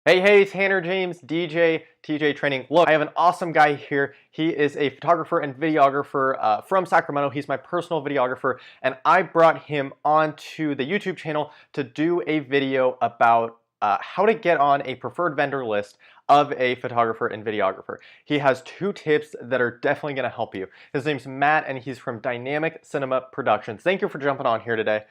Hey, Tanner James, DJ, TJ Training. Look, I have an awesome guy here. He is a photographer and videographer from Sacramento. He's my personal videographer, and I brought him onto the YouTube channel to do a video about how to get on a preferred vendor list of a photographer and videographer. He has 2 tips that are definitely going to help you. His name's Matt, and he's from Dynamic Cinema Productions. Thank you for jumping on here today.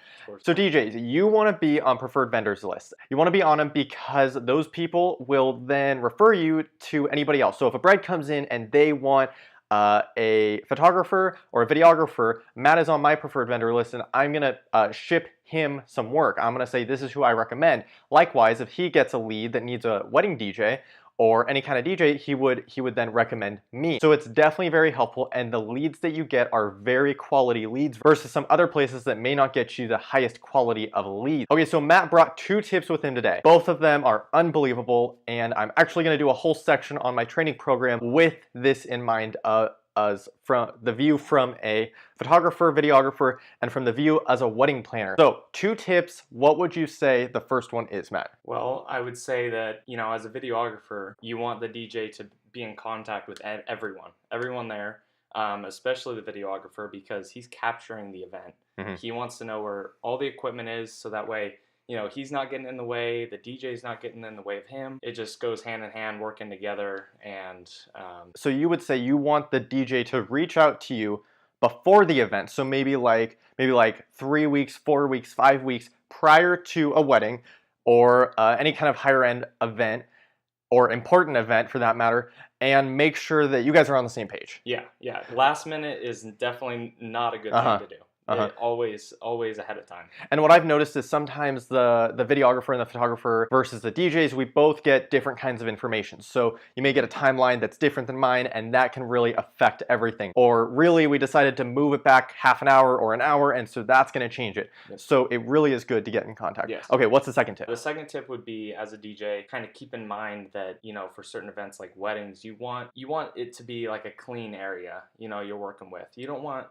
So DJs, you want to be on preferred vendors lists. You want to be on them because those people will then refer you to anybody else. So if a bride comes in and they want a photographer or a videographer, Matt is on my preferred vendor list, and I'm gonna ship him some work. I'm gonna say this is who I recommend. Likewise, if he gets a lead that needs a wedding DJ or any kind of DJ, he would then recommend me. So it's definitely very helpful, and the leads that you get are very quality leads versus some other places that may not get you the highest quality of leads. Okay, so Matt brought 2 tips with him today. Both of them are unbelievable, and I'm actually gonna do a whole section on my training program with this in mind, as from the view from a photographer, videographer, and from the view as a wedding planner. So 2 tips, what would you say the first one is, Matt? Well, I would say that, as a videographer, you want the DJ to be in contact with everyone there, especially the videographer, because he's capturing the event. He wants to know where all the equipment is, so that way, he's not getting in the way, the DJ's not getting in the way of him. It just goes hand in hand, working together. And so you would say you want the DJ to reach out to you before the event, so maybe like 3 weeks, 4 weeks, 5 weeks prior to a wedding or any kind of higher end event or important event for that matter, and make sure that you guys are on the same page. Yeah. Last minute is definitely not a good thing to do. Always ahead of time. And what I've noticed is sometimes the videographer and the photographer versus the DJs, we both get different kinds of information. So you may get a timeline that's different than mine, and that can really affect everything. Or really, we decided to move it back half an hour or an hour, and so that's going to change it. Yes. So it really is good to get in contact. Yes. Okay, what's the second tip? The second tip would be, as a DJ, kind of keep in mind that, for certain events like weddings, you want it to be like a clean area, you're working with. You don't want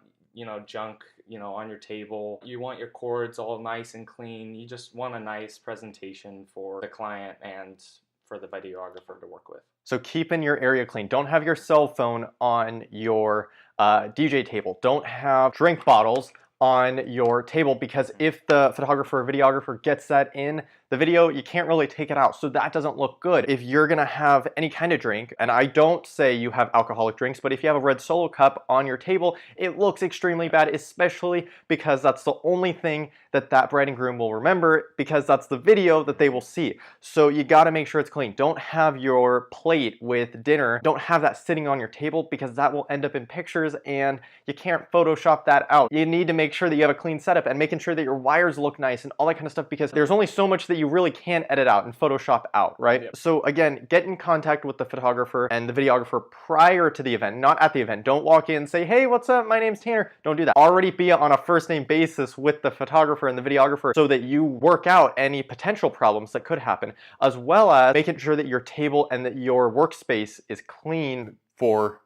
junk, on your table. You want your cords all nice and clean. You just want a nice presentation for the client and for the videographer to work with. So keeping your area clean. Don't have your cell phone on your DJ table. Don't have drink bottles on your table, because if the photographer or videographer gets that in the video, you can't really take it out, so that doesn't look good. If you're gonna have any kind of drink, and I don't say you have alcoholic drinks, but if you have a red Solo cup on your table, it looks extremely bad, especially because that's the only thing that bride and groom will remember, because that's the video that they will see. So you gotta make sure it's clean. Don't have your plate with dinner, don't have that sitting on your table, because that will end up in pictures and you can't Photoshop that out. You need to make sure that you have a clean setup and making sure that your wires look nice and all that kind of stuff, because there's only so much that you really can edit out and Photoshop out, right? Yep. So again, get in contact with the photographer and the videographer prior to the event, not at the event. Don't walk in and say, hey, what's up? My name's Tanner. Don't do that. Already be on a first name basis with the photographer and the videographer so that you work out any potential problems that could happen, as well as making sure that your table and that your workspace is clean for